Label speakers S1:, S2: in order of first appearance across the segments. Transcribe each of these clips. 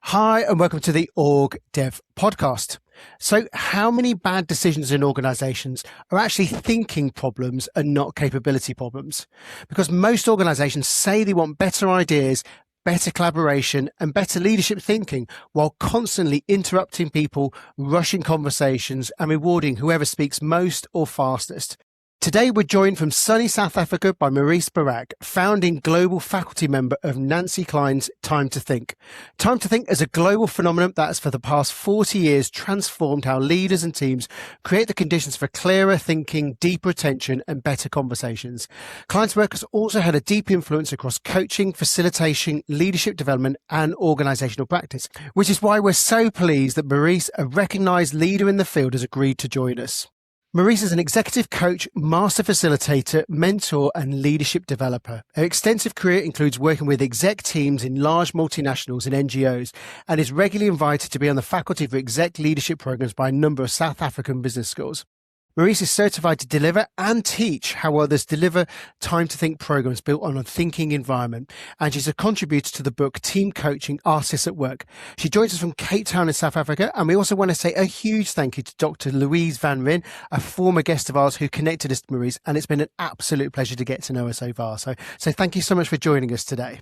S1: Hi, and welcome to the OrgDev podcast. So, how many bad decisions in organizations are actually thinking problems and not capability problems? Because most organizations say they want better ideas, better collaboration, and better leadership thinking, while constantly interrupting people, rushing conversations, and rewarding whoever speaks most or fastest. Today, we're joined from sunny South Africa by Maryse Barak, founding global faculty member of Nancy Kline's Time to Think. Time to Think is a global phenomenon that has for the past 40 years transformed how leaders and teams create the conditions for clearer thinking, deeper attention, and better conversations. Kline's work has also had a deep influence across coaching, facilitation, leadership development, and organisational practice, which is why we're so pleased that Maryse, a recognised leader in the field, has agreed to join us. Maryse is an executive coach, master facilitator, mentor, and leadership developer. Her extensive career includes working with exec teams in large multinationals and NGOs, and is regularly invited to be on the faculty for exec leadership programs by a number of South African business schools. Maryse is certified to deliver and teach how others deliver Time to Think programs built on a thinking environment, and she's a contributor to the book Team Coaching Artists at Work. She joins us from Cape Town in South Africa, and we also want to say a huge thank you to Dr. Louise Van Ryn, a former guest of ours who connected us to Maryse, and it's been an absolute pleasure to get to know her so far. So thank you so much for joining us today.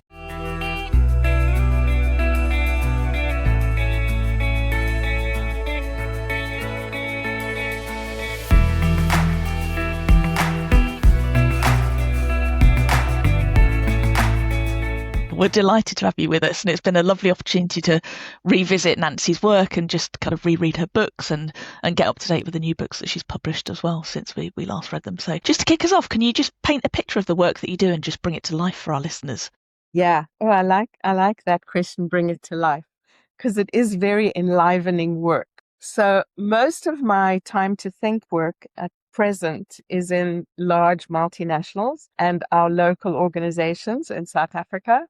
S2: We're delighted to have you with us, and it's been a lovely opportunity to revisit Nancy's work and just kind of reread her books and get up to date with the new books that she's published as well since we last read them. So just to kick us off, can you just paint a picture of the work that you do and just bring it to life for our listeners?
S3: Yeah, I like that question, bring it to life, because it is very enlivening work. So most of my Time to Think work at present is in large multinationals and our local organizations in South Africa.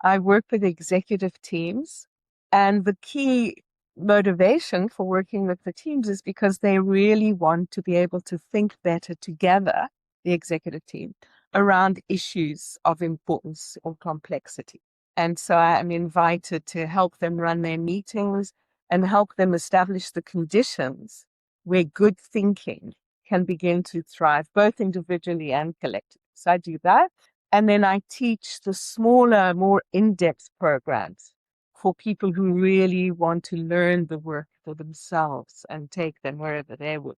S3: I work with executive teams, and the key motivation for working with the teams is because they really want to be able to think better together, the executive team, around issues of importance or complexity. And so I'm invited to help them run their meetings and help them establish the conditions where good thinking can begin to thrive, both individually and collectively. So I do that. And then I teach the smaller, more in-depth programs for people who really want to learn the work for themselves and take them wherever they would.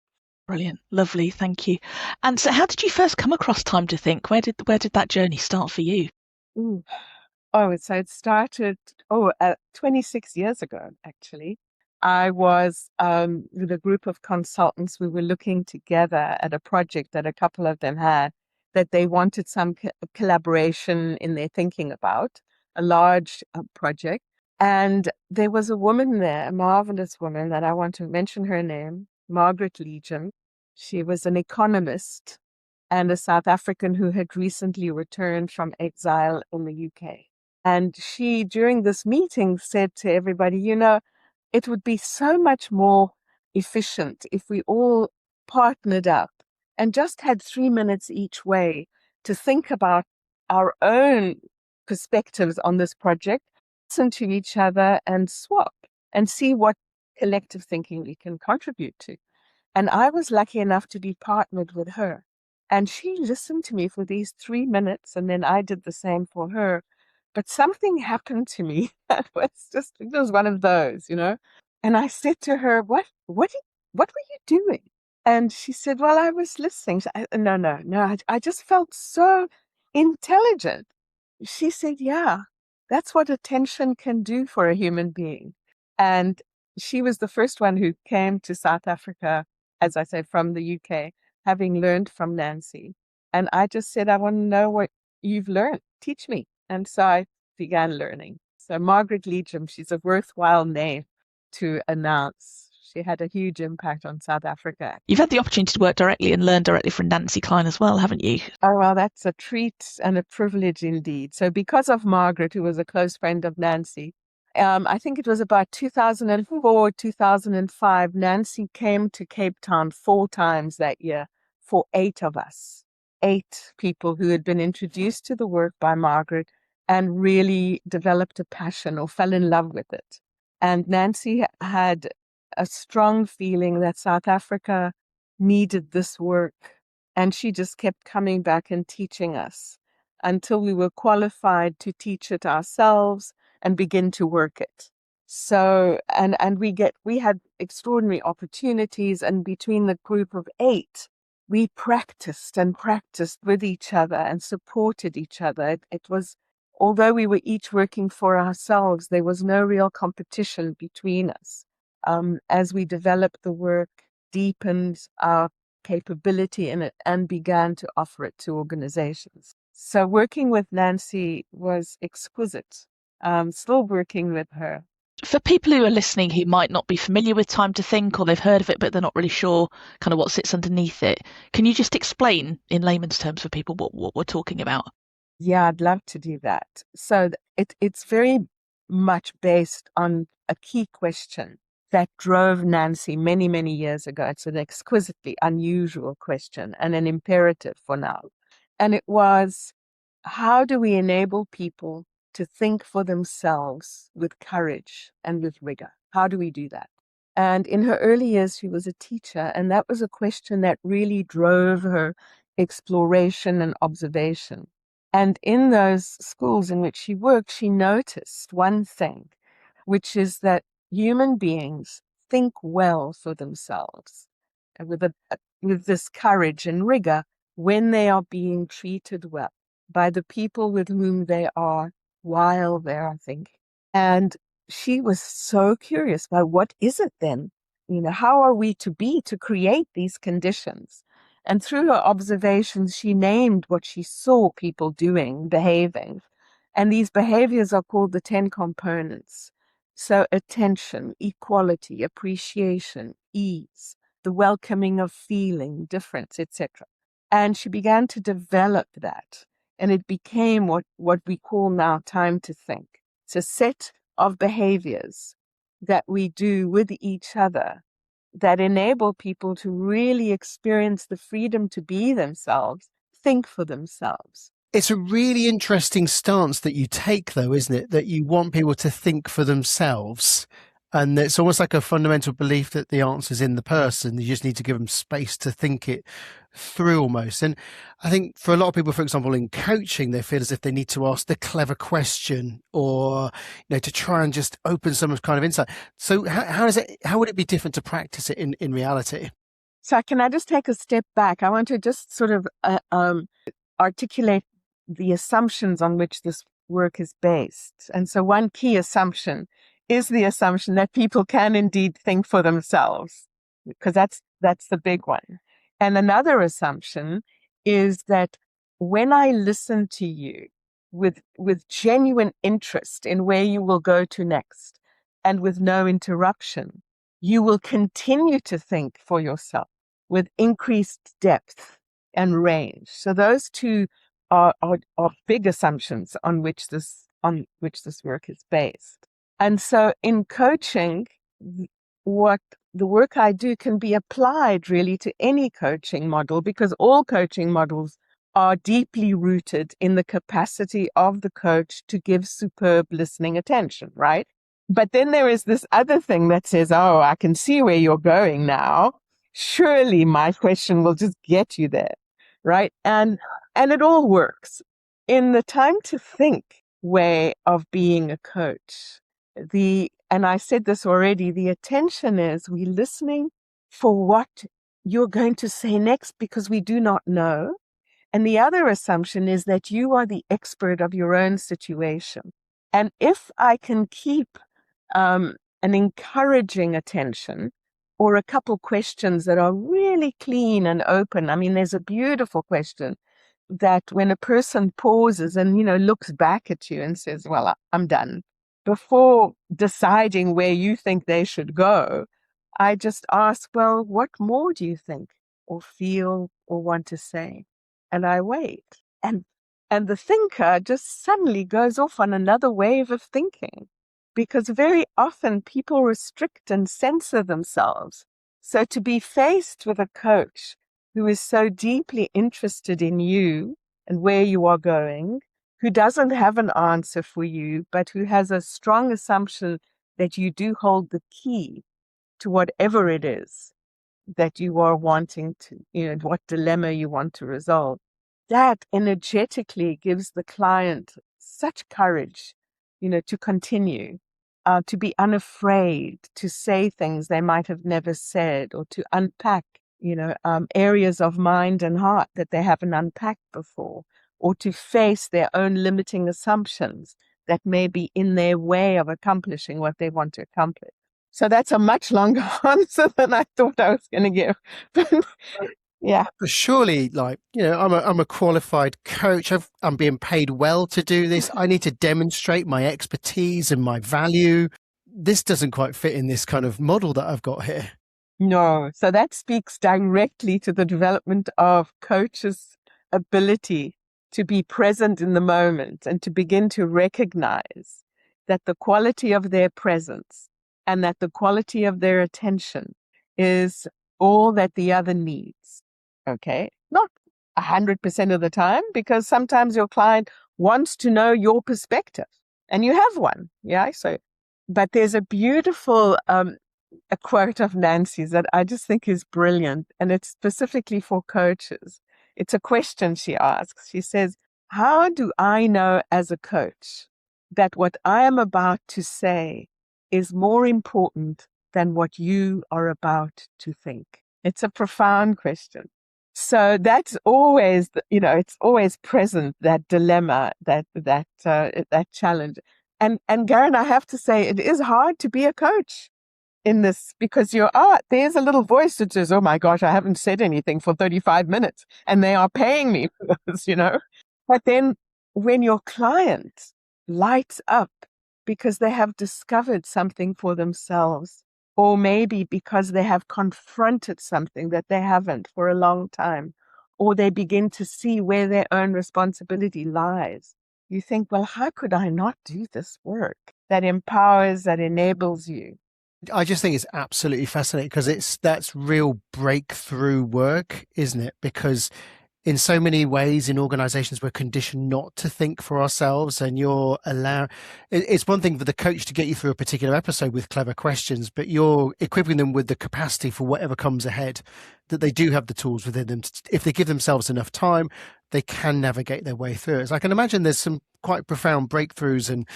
S2: Brilliant. Lovely. Thank you. And so how did you first come across Time to Think? Where did that journey start for you?
S3: So it started 26 years ago, actually. I was with a group of consultants. We were looking together at a project that a couple of them had that they wanted some collaboration in their thinking about, a large project. And there was a woman there, a marvelous woman that I want to mention her name, Margaret Legion. She was an economist and a South African who had recently returned from exile in the UK. And she, during this meeting, said to everybody, it would be so much more efficient if we all partnered up and just had 3 minutes each way to think about our own perspectives on this project, listen to each other and swap and see what collective thinking we can contribute to. And I was lucky enough to be partnered with her. And she listened to me for these 3 minutes, and then I did the same for her. But something happened to me that was it was one of those, And I said to her, what were you doing? And she said, well, I was listening. No. I just felt so intelligent. She said, yeah, that's what attention can do for a human being. And she was the first one who came to South Africa, as I say, from the UK, having learned from Nancy. And I just said, I want to know what you've learned. Teach me. And so I began learning. So Margaret Legion, she's a worthwhile name to announce. She had a huge impact on South Africa.
S2: You've had the opportunity to work directly and learn directly from Nancy Kline as well, haven't you?
S3: Oh, well, that's a treat and a privilege indeed. So because of Margaret, who was a close friend of Nancy, I think it was about 2004, 2005, Nancy came to Cape Town 4 times that year for 8 of us, 8 people who had been introduced to the work by Margaret and really developed a passion or fell in love with it. And Nancy had a strong feeling that South Africa needed this work. And she just kept coming back and teaching us until we were qualified to teach it ourselves and begin to work it. So, and we had extraordinary opportunities, and between the group of 8, we practiced and practiced with each other and supported each other. It was, although we were each working for ourselves, there was no real competition between us. As we developed the work, deepened our capability in it, and began to offer it to organizations. So working with Nancy was exquisite. Still working with her.
S2: For people who are listening who might not be familiar with Time to Think, or they've heard of it but they're not really sure kind of what sits underneath it, can you just explain in layman's terms for people what we're talking about?
S3: Yeah, I'd love to do that. So it's very much based on a key question that drove Nancy many, many years ago. It's an exquisitely unusual question and an imperative for now. And it was, how do we enable people to think for themselves with courage and with rigor? How do we do that? And in her early years, she was a teacher, and that was a question that really drove her exploration and observation. And in those schools in which she worked, she noticed one thing, which is that human beings think well for themselves with this courage and rigor when they are being treated well by the people with whom they are while they are thinking. And she was so curious about what is it then? How are we to create these conditions? And through her observations, she named what she saw people doing, behaving. And these behaviors are called the 10 components. So attention, equality, appreciation, ease, the welcoming of feeling, difference, etc. And she began to develop that. And it became what we call now time to think. It's a set of behaviors that we do with each other that enable people to really experience the freedom to be themselves, think for themselves.
S1: It's a really interesting stance that you take, though, isn't it? That you want people to think for themselves. And it's almost like a fundamental belief that the answer's in the person. You just need to give them space to think it through almost. And I think for a lot of people, for example, in coaching, they feel as if they need to ask the clever question or, to try and just open some kind of insight. So how would it be different to practice it in reality?
S3: So can I just take a step back? I want to just sort of articulate the assumptions on which this work is based. And so one key assumption is the assumption that people can indeed think for themselves, because that's the big one. And another assumption is that when I listen to you with genuine interest in where you will go to next and with no interruption, you will continue to think for yourself with increased depth and range. So those two are big assumptions on which this work is based. And so in coaching, what the work I do can be applied really to any coaching model, because all coaching models are deeply rooted in the capacity of the coach to give superb listening attention, right? But then there is this other thing that says, oh, I can see where you're going now. Surely my question will just get you there, right? And it all works. In the time to think way of being a coach, and I said this already, the attention is we listening for what you're going to say next because we do not know. And the other assumption is that you are the expert of your own situation. And if I can keep an encouraging attention or a couple questions that are really clean and open. I mean, there's a beautiful question that when a person pauses and, looks back at you and says, well, I'm done, before deciding where you think they should go, I just ask, well, what more do you think or feel or want to say? And I wait. And the thinker just suddenly goes off on another wave of thinking, because very often people restrict and censor themselves. So to be faced with a coach who is so deeply interested in you and where you are going, who doesn't have an answer for you, but who has a strong assumption that you do hold the key to whatever it is that you are wanting to, what dilemma you want to resolve. That energetically gives the client such courage, to continue, to be unafraid to say things they might have never said, or to unpack, areas of mind and heart that they haven't unpacked before, or to face their own limiting assumptions that may be in their way of accomplishing what they want to accomplish. So that's a much longer answer than I thought I was going to give. Yeah.
S1: But surely, I'm a qualified coach. I'm being paid well to do this. I need to demonstrate my expertise and my value. This doesn't quite fit in this kind of model that I've got here.
S3: No. So that speaks directly to the development of coaches' ability to be present in the moment and to begin to recognize that the quality of their presence and that the quality of their attention is all that the other needs. Okay. Not 100% of the time, because sometimes your client wants to know your perspective and you have one. Yeah. So, but there's a beautiful, a quote of Nancy's that I just think is brilliant, and it's specifically for coaches. It's a question she asks. She says, how do I know as a coach that what I am about to say is more important than what you are about to think? It's a profound question. So that's always, it's always present, that dilemma, that challenge. And Garin, I have to say, it is hard to be a coach in this, because there's a little voice that says, oh my gosh, I haven't said anything for 35 minutes and they are paying me for this, But then when your client lights up because they have discovered something for themselves, or maybe because they have confronted something that they haven't for a long time, or they begin to see where their own responsibility lies, you think, well, how could I not do this work that empowers, that enables you?
S1: I just think it's absolutely fascinating, because that's real breakthrough work, isn't it? Because in so many ways in organizations, we're conditioned not to think for ourselves, and it's one thing for the coach to get you through a particular episode with clever questions, but you're equipping them with the capacity for whatever comes ahead, that they do have the tools within them. If they give themselves enough time, they can navigate their way through it. So I can imagine there's some quite profound breakthroughs and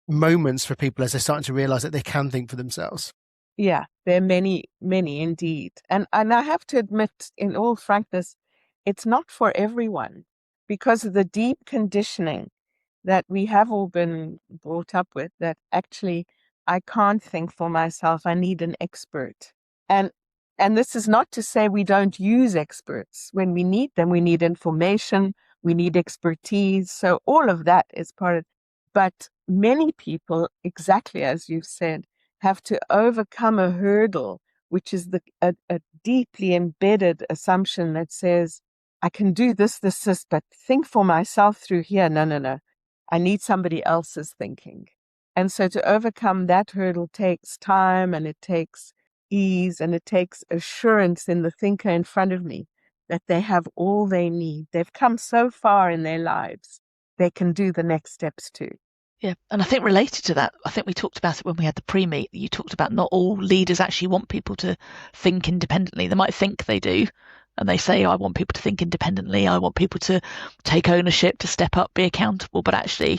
S1: moments for people as they're starting to realize that they can think for themselves.
S3: Yeah, there are many, many indeed. And I have to admit, in all frankness, it's not for everyone, because of the deep conditioning that we have all been brought up with, that actually I can't think for myself. I need an expert. And this is not to say we don't use experts when we need them. We need information, we need expertise. So all of that is part of it. But many people, exactly as you've said, have to overcome a hurdle, which is a deeply embedded assumption that says, I can do this, but think for myself through here. No. I need somebody else's thinking. And so to overcome that hurdle takes time, and it takes ease, and it takes assurance in the thinker in front of me that they have all they need. They've come so far in their lives, they can do the next steps too.
S2: Yeah, and I think related to that, I think we talked about it when we had the pre-meet. You talked about not all leaders actually want people to think independently. They might think they do, and they say, I want people to think independently. I want people to take ownership, to step up, be accountable. But actually,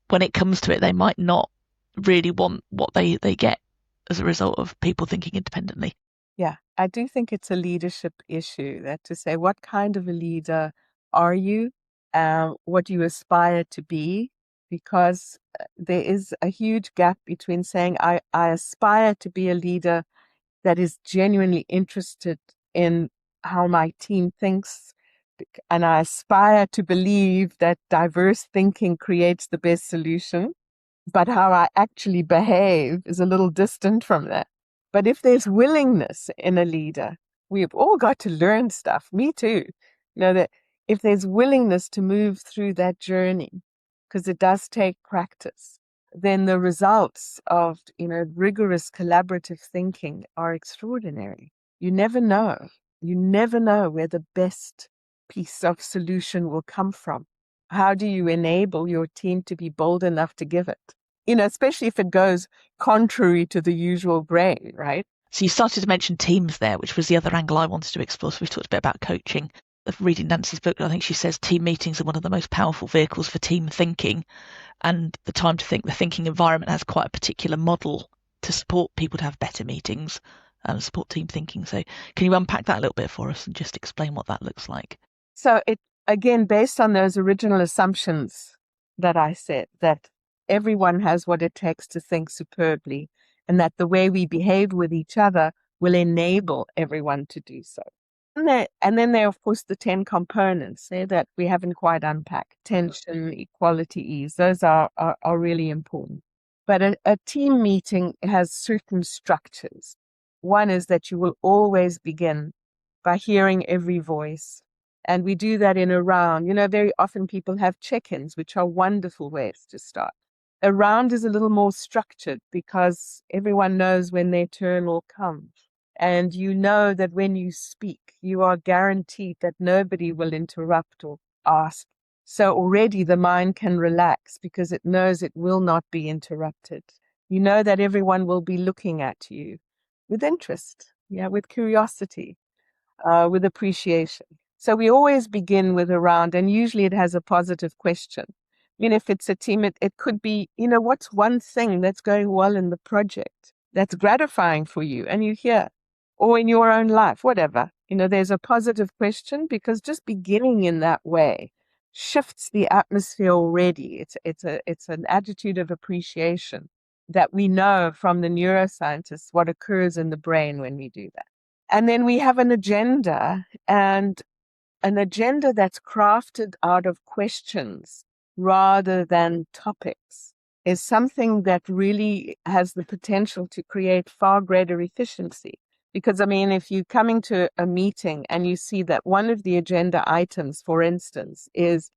S2: when it comes to it, they might not really want what they get as a result of people thinking independently.
S3: Yeah, I do think it's a leadership issue, that to say, what kind of a leader are you? What do you aspire to be? Because there is a huge gap between saying, I aspire to be a leader that is genuinely interested in how my team thinks, and I aspire to believe that diverse thinking creates the best solution, but how I actually behave is a little distant from that. But if there's willingness in a leader, we've all got to learn stuff, me too, that if there's willingness to move through that journey, because it does take practice, then the results of, rigorous collaborative thinking are extraordinary. You never know. You never know where the best piece of solution will come from. How do you enable your team to be bold enough to give it? especially if it goes contrary to the usual grain, right?
S2: So you started to mention teams there, which was the other angle I wanted to explore. So we've talked a bit about coaching. Reading Nancy's book, I think she says team meetings are one of the most powerful vehicles for team thinking. And the time to think, the thinking environment has quite a particular model to support people to have better meetings and support team thinking. So can you unpack that a little bit for us and just explain what that looks like?
S3: So it, again, based on those original assumptions that I said, that everyone has what it takes to think superbly, and that the way we behave with each other will enable everyone to do so. And then there are, of course, the 10 components that we haven't quite unpacked. Tension, equality, ease. Those are really important. But a team meeting has certain structures. One is that you will always begin by hearing every voice. And we do that in a round. Very often people have check-ins, which are wonderful ways to start. A round is a little more structured because everyone knows when their turn will come. And you know that when you speak, you are guaranteed that nobody will interrupt or ask. So already the mind can relax because it knows it will not be interrupted. You know that everyone will be looking at you with interest, with curiosity, with appreciation. So we always begin with a round, and usually it has a positive question. If it's a team, it could be, what's one thing that's going well in the project that's gratifying for you and you hear, or in your own life, whatever. There's a positive question, because just beginning in that way shifts the atmosphere already. It's an attitude of appreciation that we know from the neuroscientists what occurs in the brain when we do that. And then we have an agenda, and an agenda that's crafted out of questions rather than topics is something that really has the potential to create far greater efficiency. Because, if you're coming to a meeting and you see that one of the agenda items, for instance, is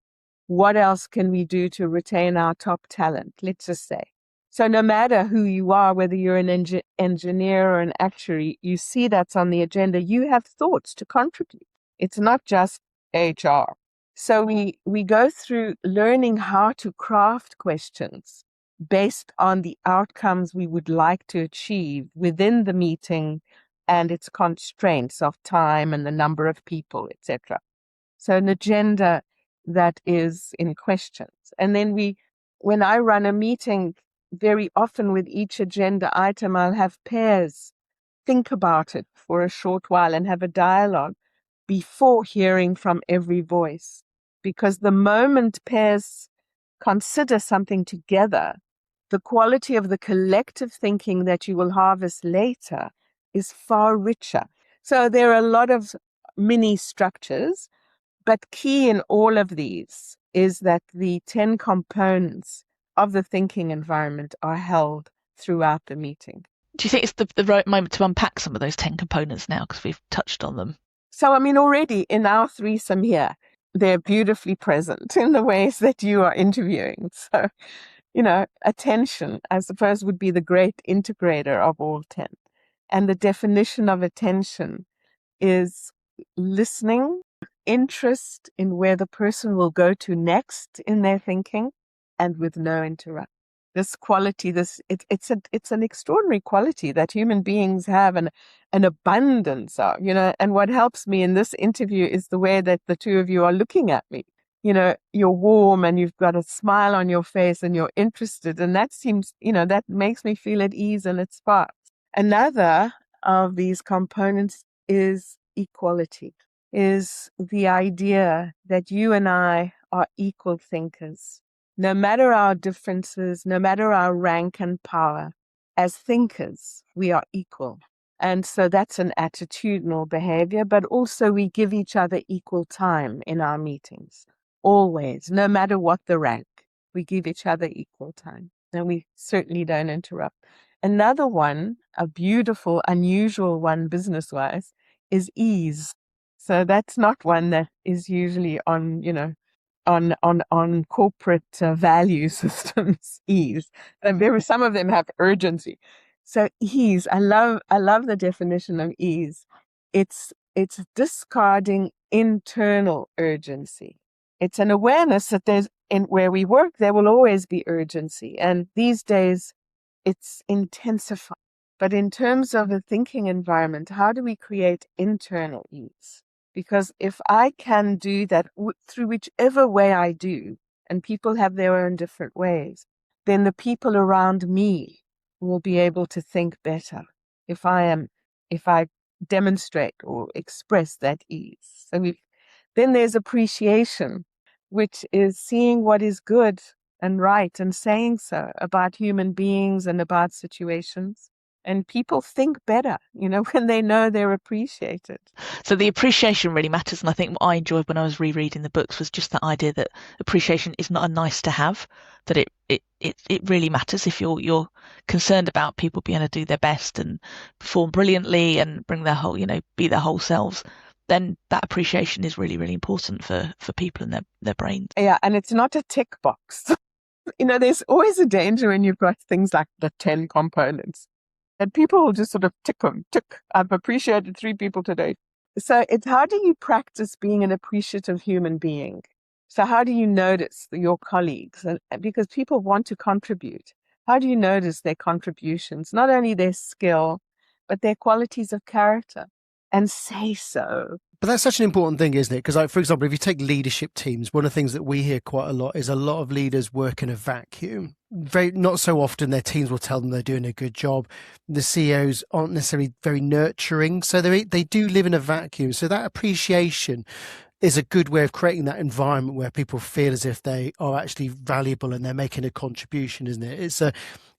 S3: what else can we do to retain our top talent, let's just say. So no matter who you are, whether you're an engineer or an actuary, you see that's on the agenda. You have thoughts to contribute. It's not just HR. So we go through learning how to craft questions based on the outcomes we would like to achieve within the meeting and its constraints of time and the number of people, etc. So an agenda that is in questions. And then when I run a meeting, very often with each agenda item, I'll have pairs think about it for a short while and have a dialogue before hearing from every voice. Because the moment pairs consider something together, the quality of the collective thinking that you will harvest later is far richer. So there are a lot of mini structures, but key in all of these is that the 10 components of the thinking environment are held throughout the meeting.
S2: Do you think it's the right moment to unpack some of those 10 components now, because we've touched on them?
S3: So, already in our threesome here, they're beautifully present in the ways that you are interviewing. So, attention, I suppose, would be the great integrator of all 10. And the definition of attention is listening, interest in where the person will go to next in their thinking, and with no interrupt. This quality, it's an extraordinary quality that human beings have an abundance of, and what helps me in this interview is the way that the two of you are looking at me. You're warm and you've got a smile on your face and you're interested, and that seems, that makes me feel at ease and it sparks. Another of these components is equality, is the idea that you and I are equal thinkers. No matter our differences, no matter our rank and power, as thinkers, we are equal. And so that's an attitudinal behavior, but also we give each other equal time in our meetings. Always, no matter what the rank, we give each other equal time. And we certainly don't interrupt. Another one, a beautiful, unusual one business-wise, is ease. So that's not one that is usually on, on corporate value systems. Ease. And some of them have urgency. So ease, I love the definition of ease. It's discarding internal urgency. It's an awareness that there's in where we work, there will always be urgency. And these days, it's intensified. But in terms of a thinking environment, how do we create internal ease? Because if I can do that through whichever way I do, and people have their own different ways, then the people around me will be able to think better if I demonstrate or express that ease. So then there's appreciation, which is seeing what is good and right and saying so about human beings and about situations. And people think better, when they know they're appreciated.
S2: So the appreciation really matters. And I think what I enjoyed when I was rereading the books was just that idea that appreciation is not a nice to have, that it really matters. If you're concerned about people being able to do their best and perform brilliantly and bring their whole, be their whole selves, then that appreciation is really, really important for people and their brains.
S3: Yeah, and it's not a tick box. There's always a danger when you've got things like the 10 components. And people will just sort of tick. I've appreciated 3 people today. So it's how do you practice being an appreciative human being? So how do you notice your colleagues? And because people want to contribute. How do you notice their contributions? Not only their skill, but their qualities of character, and say so.
S1: But that's such an important thing, isn't it? Because, for example, if you take leadership teams, one of the things that we hear quite a lot is a lot of leaders work in a vacuum. Not so often their teams will tell them they're doing a good job. The CEOs aren't necessarily very nurturing, so they do live in a vacuum. So that appreciation is a good way of creating that environment where people feel as if they are actually valuable and they're making a contribution, isn't it?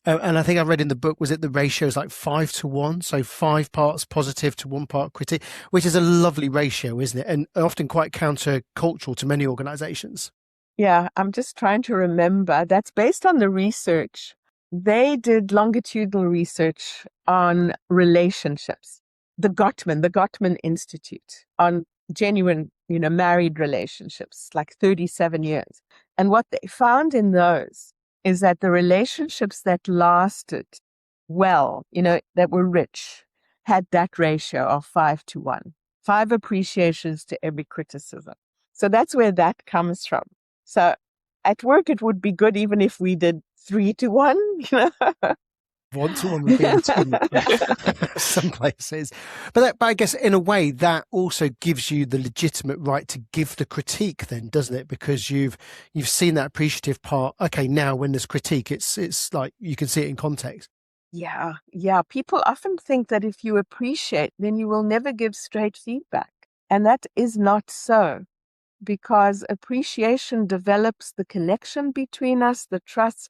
S1: And I think I read in the book, was it the ratio is like 5-1? So 5 parts positive to 1 part critic, which is a lovely ratio, isn't it? And often quite counter-cultural to many organizations.
S3: Yeah, I'm just trying to remember. That's based on the research. They did longitudinal research on relationships. The Gottman Institute, on genuine, married relationships, like 37 years. And what they found in those is that the relationships that lasted well, that were rich, had that ratio of 5-1, 5 appreciations to every criticism. So that's where that comes from. So at work, it would be good even if we did 3-1,
S1: 1-1 would be the some places. But I guess in a way that also gives you the legitimate right to give the critique then, doesn't it? Because you've seen that appreciative part. Okay, now when there's critique, it's like you can see it in context.
S3: Yeah. People often think that if you appreciate, then you will never give straight feedback. And that is not so, because appreciation develops the connection between us, the trust,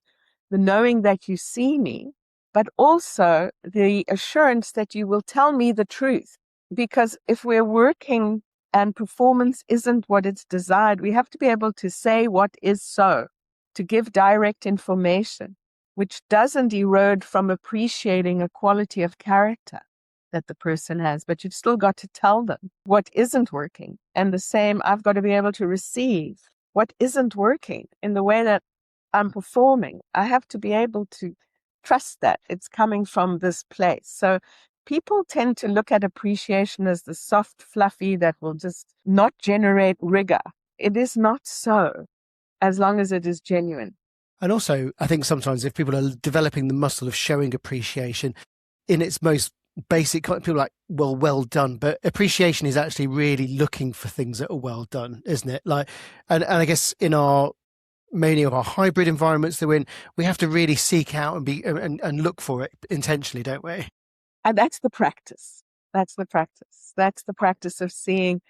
S3: the knowing that you see me, but also the assurance that you will tell me the truth. Because if we're working and performance isn't what it's desired, we have to be able to say what is so, to give direct information, which doesn't erode from appreciating a quality of character that the person has, but you've still got to tell them what isn't working. And the same, I've got to be able to receive what isn't working in the way that I'm performing. I have to be able to trust that it's coming from this place. So people tend to look at appreciation as the soft, fluffy that will just not generate rigor. It is not so, as long as it is genuine.
S1: And also, I think sometimes if people are developing the muscle of showing appreciation in its most basic, people are like, well done. But appreciation is actually really looking for things that are well done, isn't it? And I guess in many of our hybrid environments that we're in, we have to really seek out and look for it intentionally, don't we?
S3: And that's the practice. That's the practice of seeing,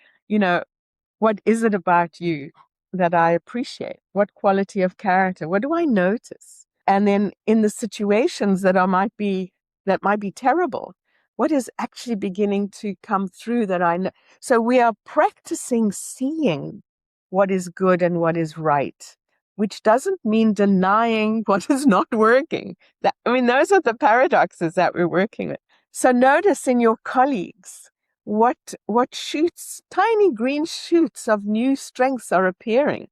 S3: what is it about you that I appreciate? What quality of character? What do I notice? And then in the situations that might be terrible, what is actually beginning to come through that I know? So we are practicing seeing what is good and what is right, which doesn't mean denying what is not working. Those are the paradoxes that we're working with. So notice in your colleagues what shoots, tiny green shoots of new strengths are appearing.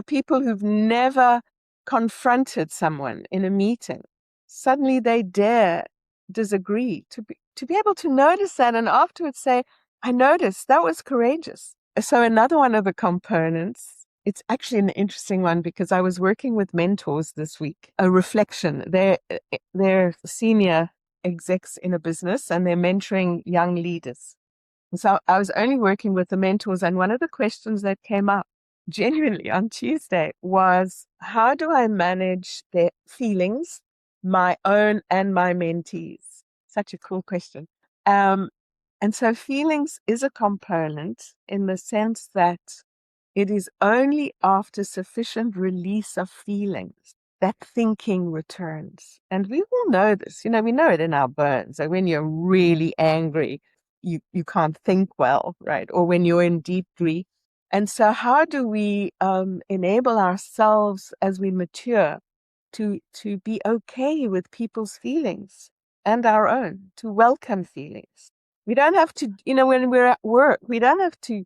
S3: People who've never confronted someone in a meeting, suddenly they dare disagree, to be able to notice that and afterwards say, I noticed, that was courageous. So another one of the components it's actually an interesting one because I was working with mentors this week. A reflection. They're senior execs in a business and they're mentoring young leaders. So I was only working with the mentors, and one of the questions that came up genuinely on Tuesday was, how do I manage their feelings, my own and my mentees? Such a cool question. And so feelings is a component in the sense that it is only after sufficient release of feelings that thinking returns. And we all know this. We know it in our bones. So when you're really angry, you can't think well, right? Or when you're in deep grief. And so how do we enable ourselves as we mature to be okay with people's feelings and our own, to welcome feelings? We don't have to, when we're at work, we don't have to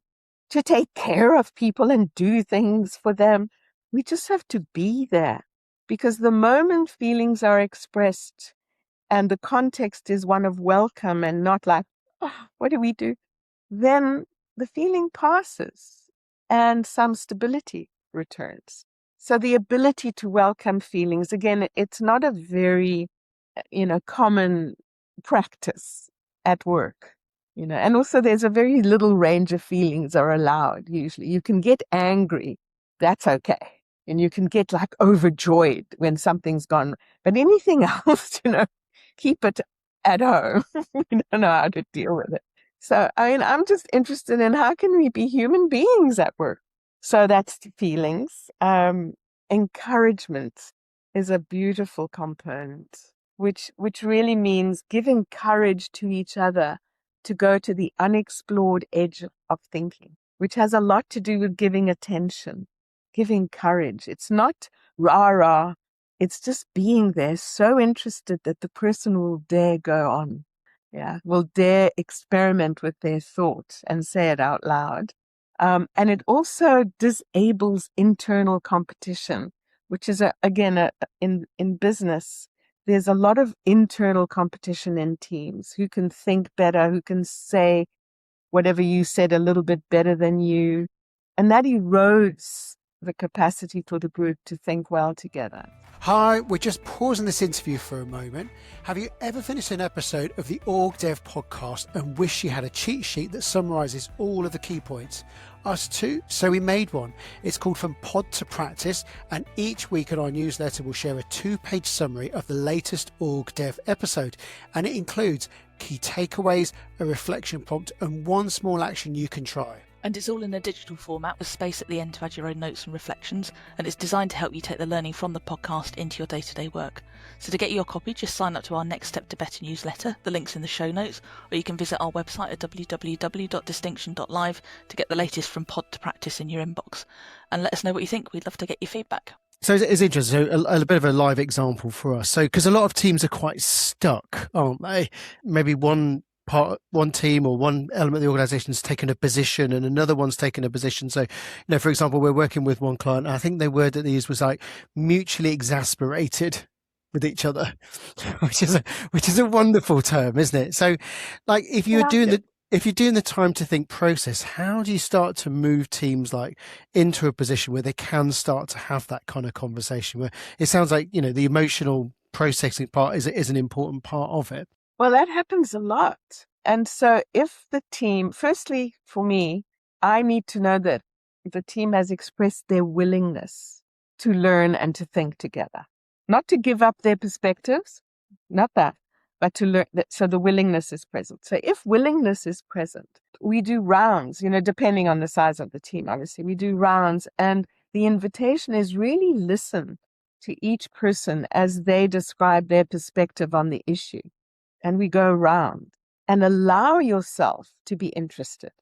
S3: take care of people and do things for them. We just have to be there, because the moment feelings are expressed and the context is one of welcome and not like, oh, what do we do? Then the feeling passes and some stability returns. So the ability to welcome feelings, again, it's not a very, common practice at work. And also there's a very little range of feelings are allowed. Usually you can get angry. That's okay. And you can get like overjoyed when something's gone, but anything else, keep it at home. We don't know how to deal with it. So, I'm just interested in how can we be human beings at work? So that's feelings. Encouragement is a beautiful component, which really means giving courage to each other to go to the unexplored edge of thinking, which has a lot to do with giving attention, giving courage. It's not rah-rah. It's just being there, so interested that the person will dare go on. Yeah, will dare experiment with their thought and say it out loud. And it also disables internal competition, which is, in business, there's a lot of internal competition in teams. Who can think better, who can say whatever you said a little bit better than you. And that erodes the capacity for the group to think well together.
S1: Hi, we're just pausing this interview for a moment. Have you ever finished an episode of the OrgDev podcast and wish you had a cheat sheet that summarises all of the key points? Us too, so we made one. It's called From Pod to Practice, and each week in our newsletter we'll share a 2-page summary of the latest OrgDev episode, and it includes key takeaways, a reflection prompt, and one small action you can try.
S2: And it's all in a digital format with space at the end to add your own notes and reflections, and it's designed to help you take the learning from the podcast into your day-to-day work. So to get your copy, just sign up to our Next Step to Better newsletter. The link's in the show notes, or you can visit our website at www.distinction.live to get the latest From Pod to Practice in your inbox. And let us know what you think. We'd love to get your feedback.
S1: So it's interesting, so a bit of a live example for us. So because a lot of teams are quite stuck, aren't they? Maybe one team or one element of the organization has taken a position and another one's taken a position. So, for example, we're working with one client, and I think the word that they used was like mutually exasperated with each other, which is a wonderful term, isn't it? So, like if you're doing the time to think process, how do you start to move teams like into a position where they can start to have that kind of conversation where it sounds like, the emotional processing part is an important part of it?
S3: Well, that happens a lot. And so if the team, firstly, for me, I need to know that the team has expressed their willingness to learn and to think together, not to give up their perspectives, not that, but to learn that. So the willingness is present. So if willingness is present, we do rounds, depending on the size of the team, obviously we do rounds, and the invitation is really listen to each person as they describe their perspective on the issue. And we go around and allow yourself to be interested.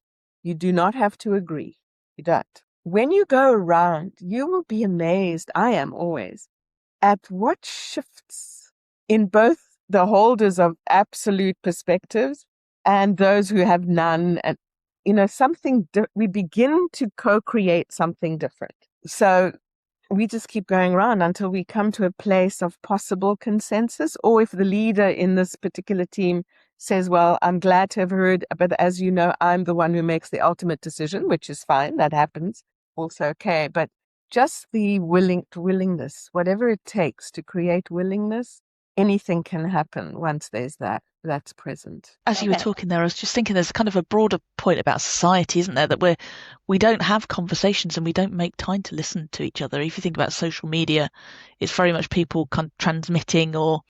S3: You do not have to agree. You don't. When you go around, you will be amazed, I am always, at what shifts in both the holders of absolute perspectives and those who have none. And, we begin to co-create something different. So we just keep going around until we come to a place of possible consensus. Or if the leader in this particular team says, well, I'm glad to have heard, but as you know, I'm the one who makes the ultimate decision, which is fine. That happens also okay. But just the willingness, whatever it takes to create willingness, anything can happen once there's that's present.
S2: As you were talking there, I was just thinking there's kind of a broader point about society, isn't there? That we don't have conversations and we don't make time to listen to each other. If you think about social media, it's very much people kind of transmitting or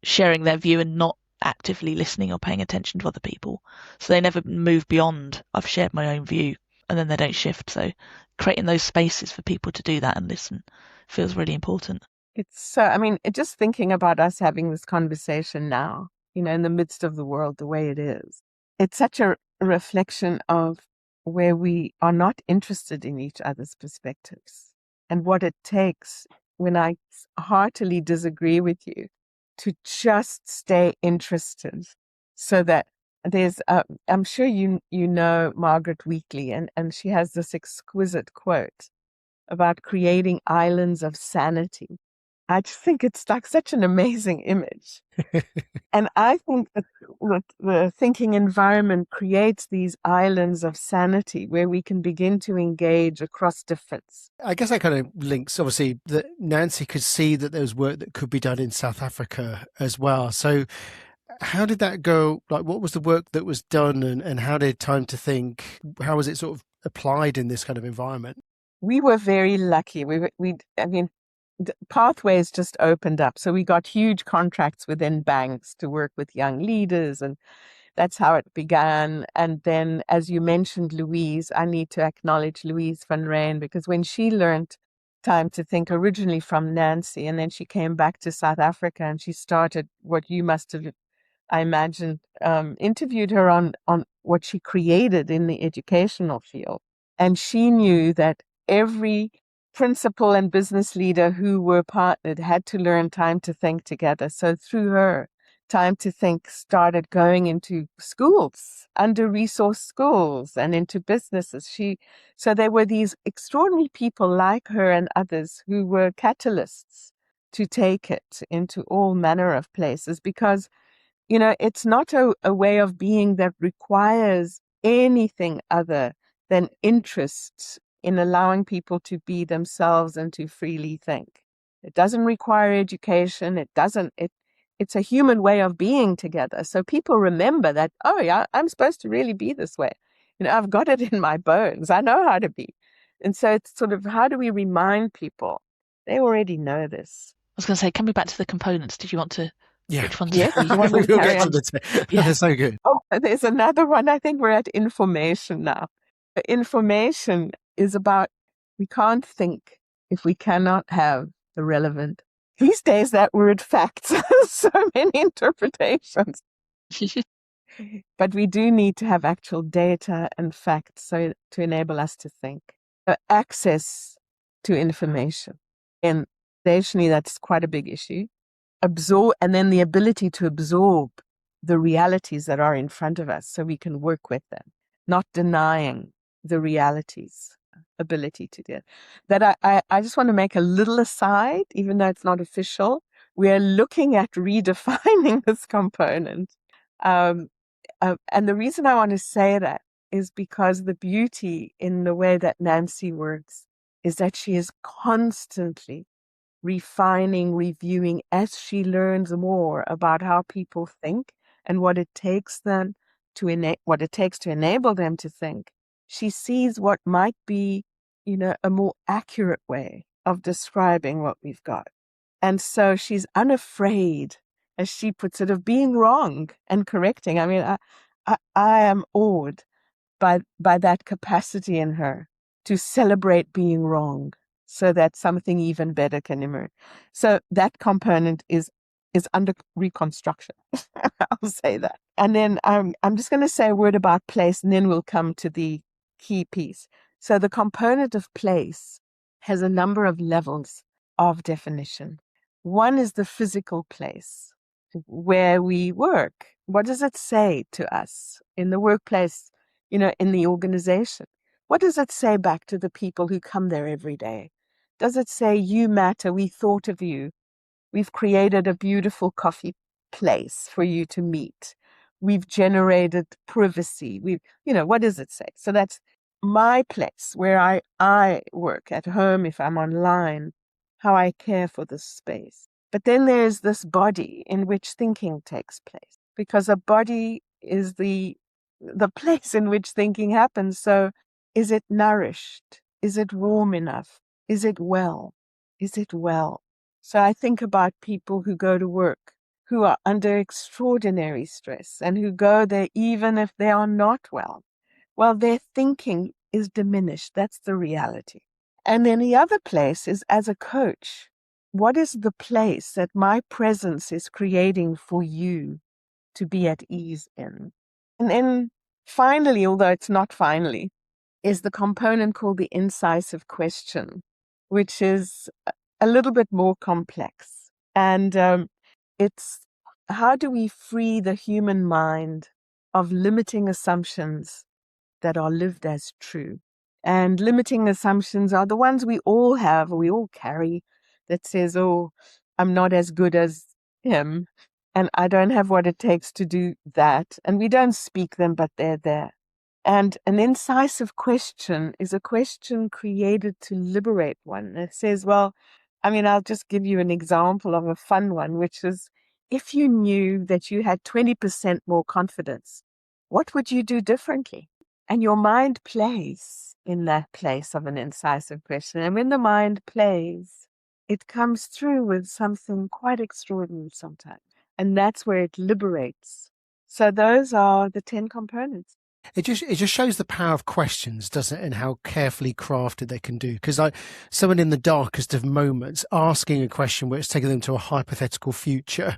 S2: sharing their view and not actively listening or paying attention to other people. So they never move beyond, I've shared my own view, and then they don't shift. So creating those spaces for people to do that and listen feels really important.
S3: It's so, I mean, just thinking about us having this conversation now, in the midst of the world the way it is, it's such a reflection of where we are not interested in each other's perspectives and what it takes, when I heartily disagree with you, to just stay interested, so that there's, I'm sure you know Margaret Wheatley, and she has this exquisite quote about creating islands of sanity. I just think it's like such an amazing image. And I think that the thinking environment creates these islands of sanity where we can begin to engage across difference.
S1: I guess that kind of links, obviously, that Nancy could see that there was work that could be done in South Africa as well. So how did that go? Like, what was the work that was done, and how did Time to Think, how was it sort of applied in this kind of environment?
S3: We were very lucky. I mean, pathways just opened up. So we got huge contracts within banks to work with young leaders, and that's how it began. And then, as you mentioned, Louise, I need to acknowledge Louise van Rijn, because when she learned Time to Think originally from Nancy, and then she came back to South Africa and she started what you must have, I imagine, interviewed her on what she created in the educational field. And she knew that every principal and business leader who were partnered had to learn Time to Think together. So through her, Time to Think started going into schools, under-resourced schools, and into businesses. So there were these extraordinary people like her and others who were catalysts to take it into all manner of places, because it's not a way of being that requires anything other than interest in allowing people to be themselves and to freely think. It doesn't require education. It's a human way of being together. So people remember that, oh yeah, I'm supposed to really be this way. I've got it in my bones. I know how to be. And so it's sort of, how do we remind people? They already know this.
S2: I was going to say, coming back to the components, did you want to?
S1: Yeah.
S2: Which ones?
S3: Yes,
S1: We'll get to the They're so good.
S3: Oh, there's another one. I think we're at information now. Information is about, we can't think if we cannot have the relevant. These days, that word facts has so many interpretations. But we do need to have actual data and facts to enable us to think. Access to information. And nationally, that's quite a big issue. And then the ability to absorb the realities that are in front of us so we can work with them, not denying the realities, ability to do it. That I just want to make a little aside, even though it's not official. We are looking at redefining this component. And the reason I want to say that is because the beauty in the way that Nancy works is that she is constantly refining, reviewing as she learns more about how people think and what it takes them to enable them to think. She sees what might be, a more accurate way of describing what we've got. And so she's unafraid, as she puts it, of being wrong and correcting. I mean, I am awed by that capacity in her to celebrate being wrong, so that something even better can emerge. So that component is under reconstruction. I'll say that. And then I'm just going to say a word about place, and then we'll come to the key piece. So the component of place has a number of levels of definition. One is the physical place where we work. What does it say to us in the workplace, in the organization? What does it say back to the people who come there every day? Does it say, you matter, we thought of you, we've created a beautiful coffee place for you to meet, we've generated privacy, what does it say? So that's my place where I work at home, if I'm online, how I care for this space. But then there's this body in which thinking takes place, because a body is the place in which thinking happens. So is it nourished? Is it warm enough? Is it well? Is it well? So I think about people who go to work, who are under extraordinary stress and who go there even if they are not well. Well, their thinking is diminished. That's the reality. And then the other place is as a coach. What is the place that my presence is creating for you to be at ease in? And then finally, although it's not finally, is the component called the incisive question, which is a little bit more complex. And it's how do we free the human mind of limiting assumptions that are lived as true? And limiting assumptions are the ones we all have, we all carry, that says, oh, I'm not as good as him, and I don't have what it takes to do that. And we don't speak them, but they're there. And an incisive question is a question created to liberate one. It says, well, I mean, I'll just give you an example of a fun one, which is if you knew that you had 20% more confidence, what would you do differently? And your mind plays in that place of an incisive question. And when the mind plays, it comes through with something quite extraordinary sometimes. And that's where it liberates. So those are the 10 components.
S1: It just shows the power of questions, doesn't it, and how carefully crafted they can do. Because someone in the darkest of moments asking a question where it's taking them to a hypothetical future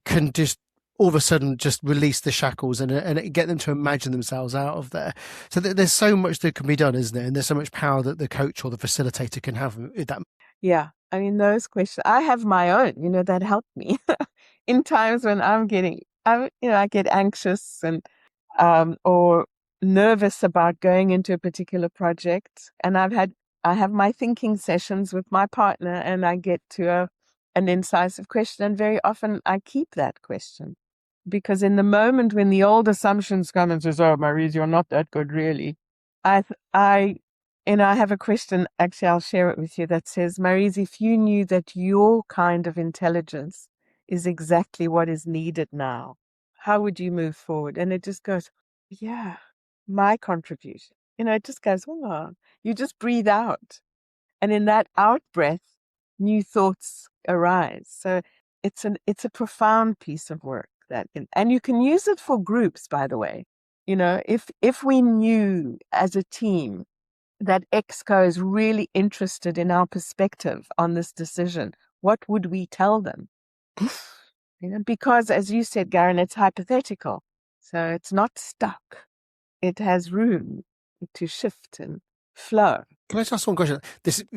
S1: can just all of a sudden just release the shackles and get them to imagine themselves out of there. So there's so much that can be done, isn't there? And there's so much power that the coach or the facilitator can have with that.
S3: Yeah, I mean, those questions, I have my own, that helped me in times when I get anxious and or nervous about going into a particular project. And I have my thinking sessions with my partner, and I get to an incisive question. And very often I keep that question, because in the moment when the old assumptions come and says, "Oh, Maryse, you're not that good, really," I have a question. Actually, I'll share it with you. That says, "Maryse, if you knew that your kind of intelligence is exactly what is needed now, how would you move forward?" And it just goes, yeah, my contribution. It just goes, oh, you just breathe out. And in that out breath, new thoughts arise. So it's a profound piece of work and you can use it for groups, by the way. If we knew as a team that Exco is really interested in our perspective on this decision, what would we tell them? Because as you said, Garin, it's hypothetical. So it's not stuck. It has room to shift and flow.
S1: Can I just ask one question?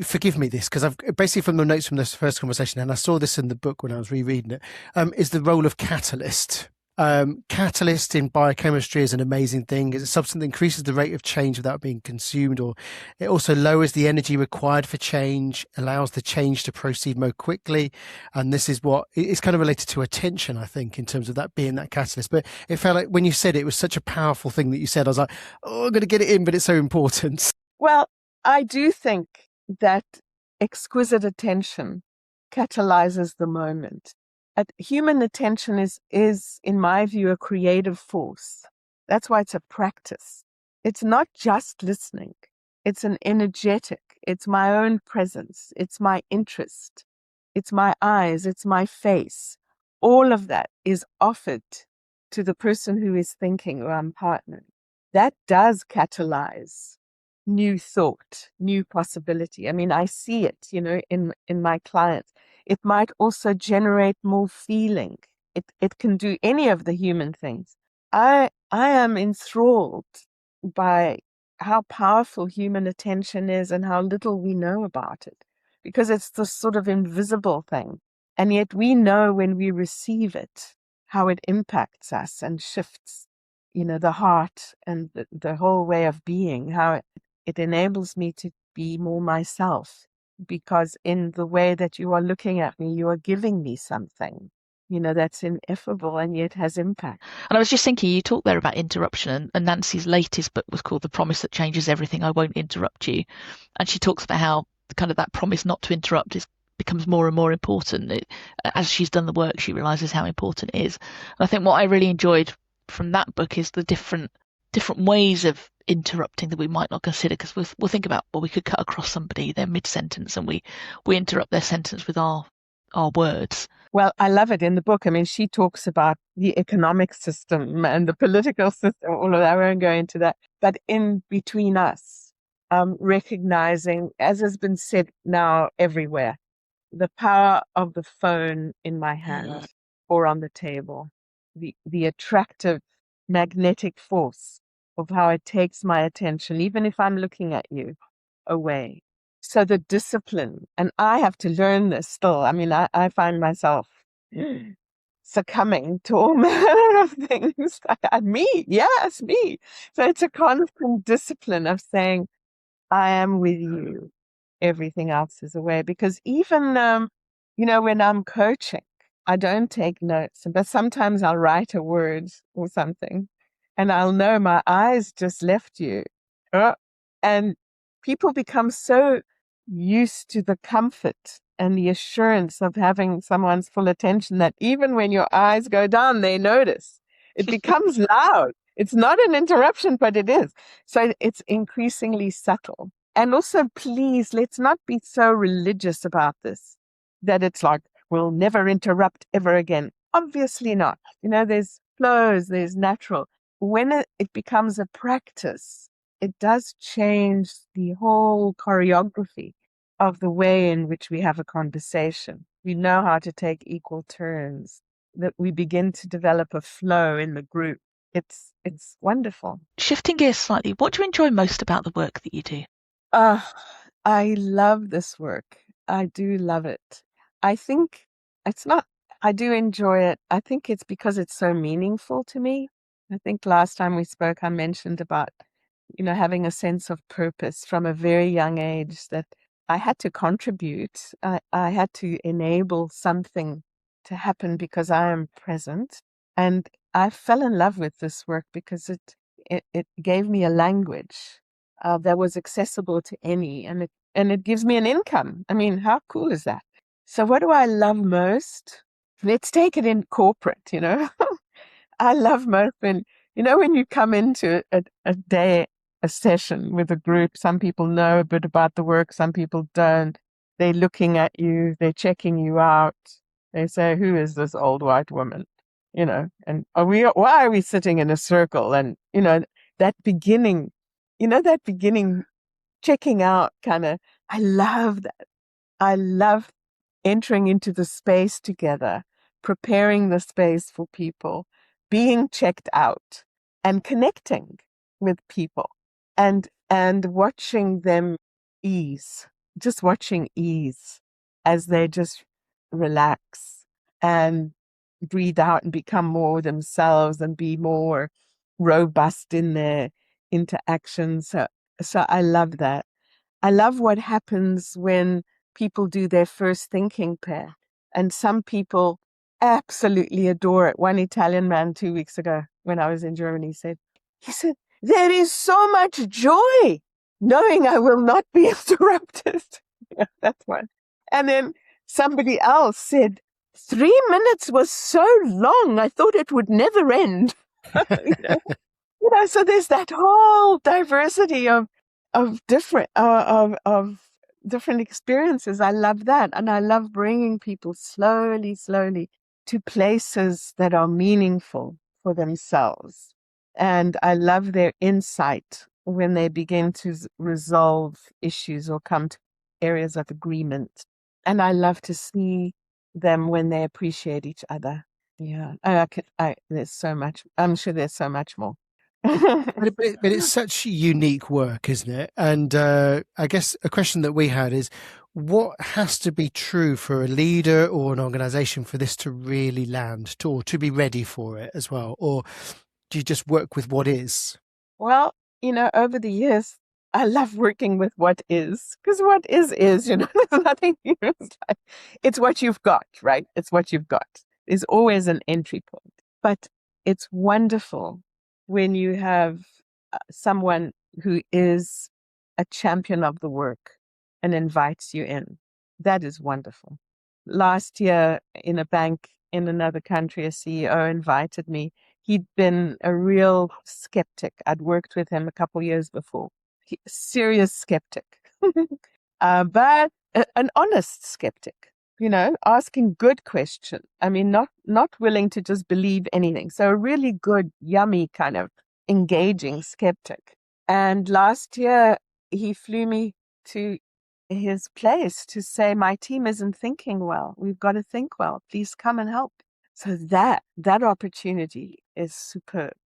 S1: Forgive me because I've basically from the notes from this first conversation, and I saw this in the book when I was rereading it, is the role of catalyst. Catalyst in biochemistry is an amazing thing. It's a substance that increases the rate of change without being consumed, or it also lowers the energy required for change, allows the change to proceed more quickly. And this is what it's kind of related to attention, I think, in terms of that being that catalyst. But it felt like when you said it was such a powerful thing that you said, I was like, oh, I'm going to get it in, but it's so important.
S3: Well, I do think that exquisite attention catalyzes the moment. Human attention is, in my view, a creative force. That's why it's a practice. It's not just listening. It's an energetic. It's my own presence. It's my interest. It's my eyes. It's my face. All of that is offered to the person who is thinking or I'm partnering. That does catalyze new thought, new possibility. I mean, I see it, in my clients. It might also generate more feeling. It can do any of the human things. I am enthralled by how powerful human attention is and how little we know about it, because it's this sort of invisible thing. And yet we know when we receive it, how it impacts us and shifts, the heart and the whole way of being, how it enables me to be more myself, because in the way that you are looking at me, you are giving me something. that's ineffable and yet has impact.
S2: And I was just thinking, you talked there about interruption, and Nancy's latest book was called The Promise That Changes Everything, I Won't Interrupt You. And she talks about how kind of that promise not to interrupt becomes more and more important. As she's done the work, she realizes how important it is. And I think what I really enjoyed from that book is the different ways of interrupting that we might not consider, because we'll think about, well, we could cut across somebody, they're mid-sentence, and we interrupt their sentence with our words.
S3: Well, I love it in the book. I mean, she talks about the economic system and the political system, all of that. I won't go into that. But in between us, recognizing, as has been said now everywhere, the power of the phone in my hand or on the table, the attractive magnetic force of how it takes my attention, even if I'm looking at you, away. So the discipline, and I have to learn this still. I mean, I find myself succumbing to all manner of things. Me. So it's a constant discipline of saying, I am with you. Everything else is away. Because even, when I'm coaching, I don't take notes, but sometimes I'll write a word or something and I'll know my eyes just left you. And people become so used to the comfort and the assurance of having someone's full attention that even when your eyes go down, they notice. It becomes loud. It's not an interruption, but it is. So it's increasingly subtle. And also, please, let's not be so religious about this, that it's like, we'll never interrupt ever again. Obviously not. There's flows, there's natural. When it becomes a practice, it does change the whole choreography of the way in which we have a conversation. We know how to take equal turns, that we begin to develop a flow in the group. It's wonderful.
S2: Shifting gears slightly, what do you enjoy most about the work that you do?
S3: I love this work. I do love it. I think I do enjoy it. I think it's because it's so meaningful to me. I think last time we spoke, I mentioned about, having a sense of purpose from a very young age, that I had to contribute. I had to enable something to happen because I am present. And I fell in love with this work because it gave me a language that was accessible to any, and it gives me an income. I mean, how cool is that? So what do I love most? Let's take it in corporate, I love most when you come into a session with a group, some people know a bit about the work, some people don't. They're looking at you, they're checking you out. They say, who is this old white woman? And why are we sitting in a circle? And, that beginning, checking out kind of, I love that. I love entering into the space together, preparing the space for people, being checked out and connecting with people and watching them just watching ease as they just relax and breathe out and become more themselves and be more robust in their interactions. So I love that. I love what happens when people do their first thinking pair. And some people absolutely adore it. One Italian man 2 weeks ago when I was in Germany he said, there is so much joy knowing I will not be interrupted. Yeah, that's one. And then somebody else said, 3 minutes was so long. I thought it would never end. So there's that whole diversity of different different experiences. I love that. And I love bringing people slowly to places that are meaningful for themselves. And I love their insight when they begin to resolve issues or come to areas of agreement. And I love to see them when they appreciate each other. Yeah. There's so much. I'm sure there's so much more.
S1: but it's such unique work, isn't it? And I guess a question that we had is, what has to be true for a leader or an organization for this to really land, or to be ready for it as well? Or do you just work with what is?
S3: Well, over the years, I love working with what is, because what is, there's nothing, it's what you've got, right? It's what you've got. There's always an entry point. But it's wonderful when you have someone who is a champion of the work and invites you in. That is wonderful. Last year in a bank in another country, a CEO invited me. He'd been a real skeptic. I'd worked with him a couple years before. Serious skeptic, but an honest skeptic, asking good questions. I mean, not willing to just believe anything. So a really good, yummy kind of engaging skeptic. And last year he flew me to his place to say, my team isn't thinking well. We've got to think well. Please come and help. So that opportunity is superb.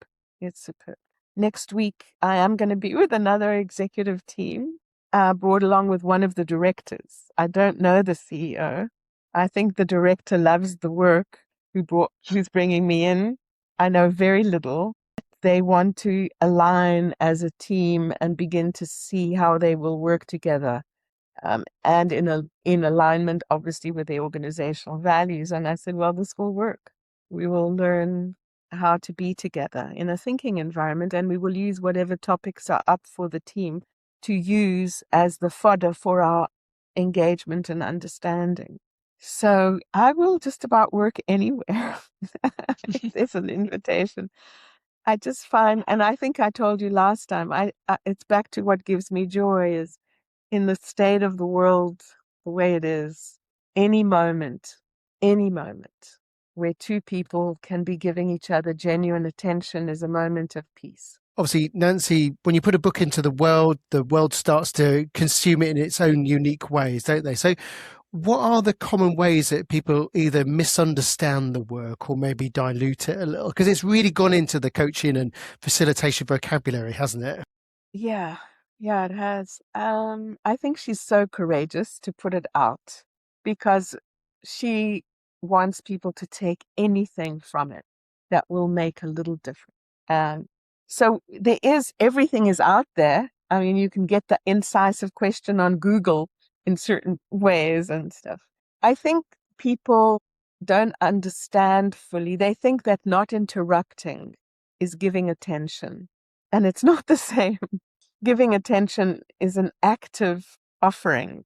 S3: It's superb. Next week, I am going to be with another executive team, brought along with one of the directors. I don't know the CEO. I think the director loves the work who's bringing me in. I know very little. They want to align as a team and begin to see how they will work together. And in alignment, obviously, with the organizational values. And I said, well, this will work. We will learn how to be together in a thinking environment, and we will use whatever topics are up for the team to use as the fodder for our engagement and understanding. So I will just about work anywhere. If there's an invitation. I just find, and I think I told you last time, it's back to what gives me joy is in the state of the world, the way it is, any moment where two people can be giving each other genuine attention is a moment of peace.
S1: Obviously, Nancy, when you put a book into the world starts to consume it in its own unique ways, don't they? So what are the common ways that people either misunderstand the work or maybe dilute it a little? Because it's really gone into the coaching and facilitation vocabulary, hasn't it?
S3: Yeah, it has. I think she's so courageous to put it out because she wants people to take anything from it that will make a little difference. So everything is out there. I mean, you can get the incisive question on Google in certain ways and stuff. I think people don't understand fully. They think that not interrupting is giving attention, and it's not the same. Giving attention is an active offering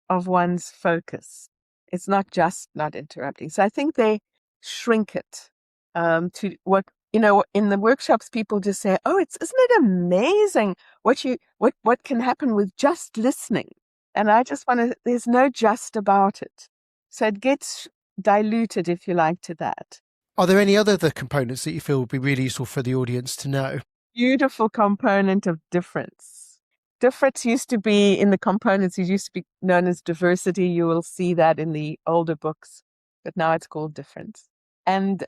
S3: of one's focus. It's not just not interrupting. So I think they shrink it to what, in the workshops, people just say, oh, isn't it amazing what can happen with just listening? And I just there's no just about it. So it gets diluted, if you like, to that.
S1: Are there any other components that you feel would be really useful for the audience to know?
S3: Beautiful component of difference. Difference used to be in the components, it used to be known as diversity. You will see that in the older books, but now it's called difference. And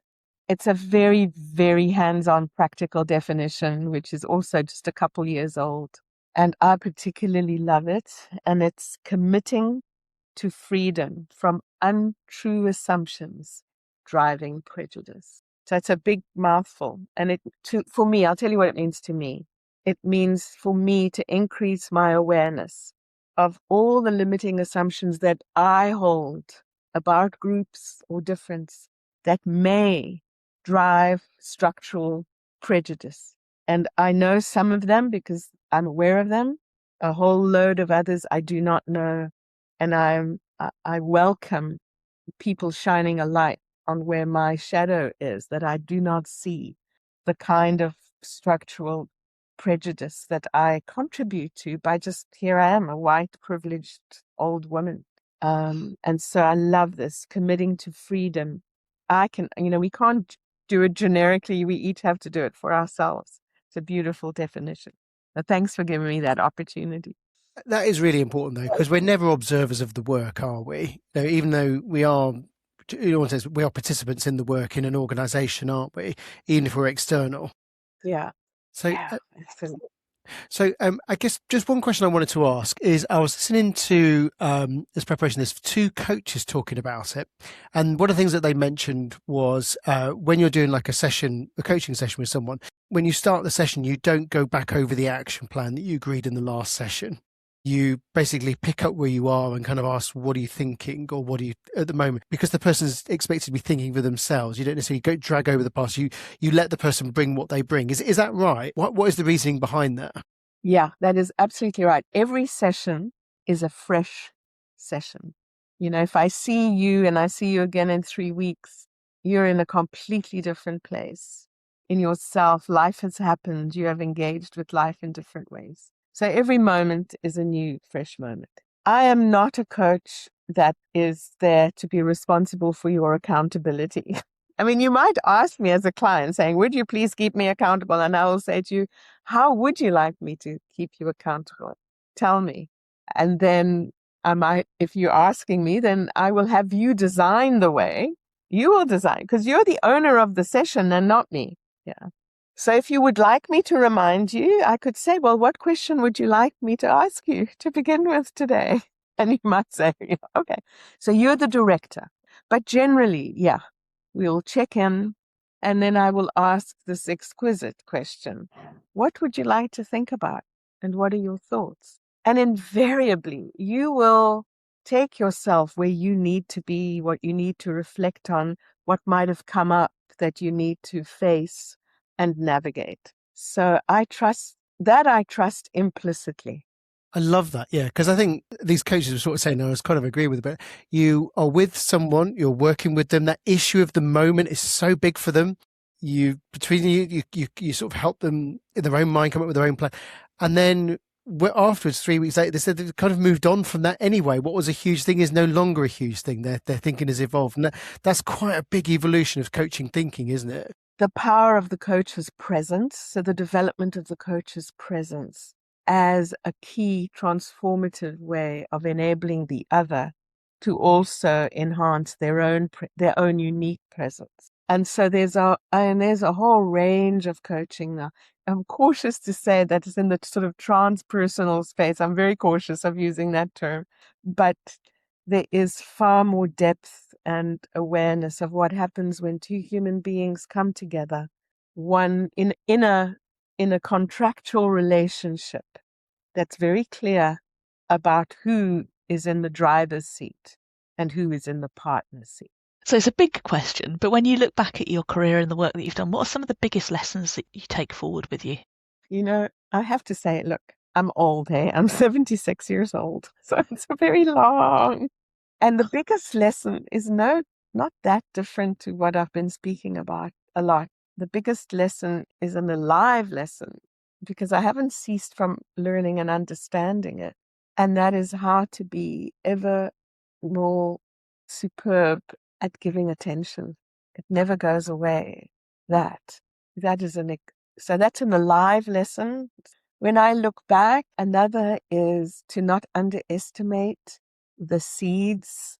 S3: it's a very, very hands-on practical definition, which is also just a couple years old. And I particularly love it. And it's committing to freedom from untrue assumptions driving prejudice. So it's a big mouthful. And for me, I'll tell you what it means to me. It means for me to increase my awareness of all the limiting assumptions that I hold about groups or difference that may drive structural prejudice. And I know some of them because I'm aware of them. A whole load of others I do not know. And I welcome people shining a light on where my shadow is, that I do not see the kind of structural prejudice that I contribute to by just, here I am, a white, privileged old woman. And so I love this, committing to freedom. We can't do it generically. We each have to do it for ourselves. It's a beautiful definition. But thanks for giving me that opportunity.
S1: That is really important, though, because we're never observers of the work, are we? Even though we are, we are participants in the work in an organisation, aren't we? Even if we're external.
S3: Yeah.
S1: So, I guess just one question I wanted to ask is, I was listening to this preparation. There's two coaches talking about it, and one of the things that they mentioned was when you're doing like a coaching session with someone, when you start the session, you don't go back over the action plan that you agreed in the last session. you basically pick up where you are and kind of ask, what are you thinking, or what are you at the moment? Because the person's expected to be thinking for themselves. You don't necessarily go drag over the past. You let the person bring what they bring. Is that right? What is the reasoning behind that?
S3: Yeah, that is absolutely right. Every session is a fresh session. If I see you and I see you again in 3 weeks, you're in a completely different place in yourself. Life has happened. You have engaged with life in different ways. So every moment is a new, fresh moment. I am not a coach that is there to be responsible for your accountability. I mean, you might ask me as a client saying, would you please keep me accountable? And I will say to you, how would you like me to keep you accountable? Tell me. And then if you're asking me, then I will have you design the way. You will design, because you're the owner of the session and not me. Yeah. So if you would like me to remind you, I could say, well, what question would you like me to ask you to begin with today? And you might say, yeah, okay. So you're the director. But generally, yeah, we'll check in, and then I will ask this exquisite question. What would you like to think about? And what are your thoughts? And invariably, you will take yourself where you need to be, what you need to reflect on, what might have come up that you need to face and navigate. So I trust implicitly.
S1: I love that. Yeah. Because I think these coaches were sort of saying, I was kind of agree with it, but you are with someone, you're working with them. That issue of the moment is so big for them. You sort of help them in their own mind, come up with their own plan. And then afterwards, 3 weeks later, they said they've kind of moved on from that anyway. What was a huge thing is no longer a huge thing. Their thinking has evolved. And that's quite a big evolution of coaching thinking, isn't it?
S3: The power of the coach's presence, so the development of the coach's presence as a key transformative way of enabling the other to also enhance their own unique presence. And so there's a whole range of coaching now. I'm cautious to say that it's in the sort of transpersonal space. I'm very cautious of using that term, but there is far more depth and awareness of what happens when two human beings come together, one in a contractual relationship that's very clear about who is in the driver's seat and who is in the partner's seat.
S2: So it's a big question, but when you look back at your career and the work that you've done, what are some of the biggest lessons that you take forward with you?
S3: I have to say, look, I'm old, hey? I'm 76 years old, so it's very long. And the biggest lesson is not that different to what I've been speaking about a lot. The biggest lesson is an alive lesson, because I haven't ceased from learning and understanding it. And that is how to be ever more superb at giving attention. It never goes away. So that's an alive lesson. When I look back, another is to not underestimate the seeds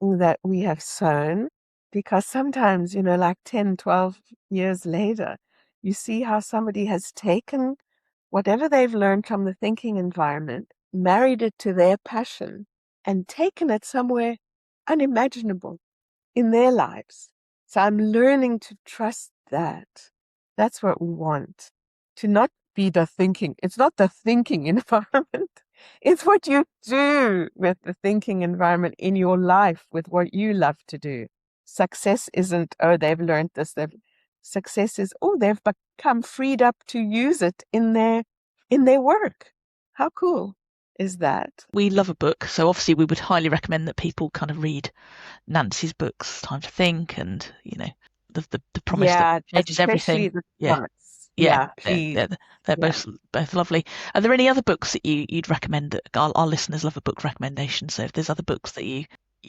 S3: that we have sown, because sometimes, like 10, 12 years later, you see how somebody has taken whatever they've learned from the thinking environment, married it to their passion, and taken it somewhere unimaginable in their lives. So I'm learning to trust that. That's what we want. To not be the thinking. It's not the thinking environment. It's what you do with the thinking environment in your life, with what you love to do. Success isn't, oh, they've learned this. Success is, oh, they've become freed up to use it in their work. How cool is that?
S2: We love a book, so obviously we would highly recommend that people kind of read Nancy's books, Time to Think, and the promise that changes everything.
S3: Please.
S2: They're both lovely. Are there any other books that you'd recommend? That our listeners love a book recommendation, so if there's other books that you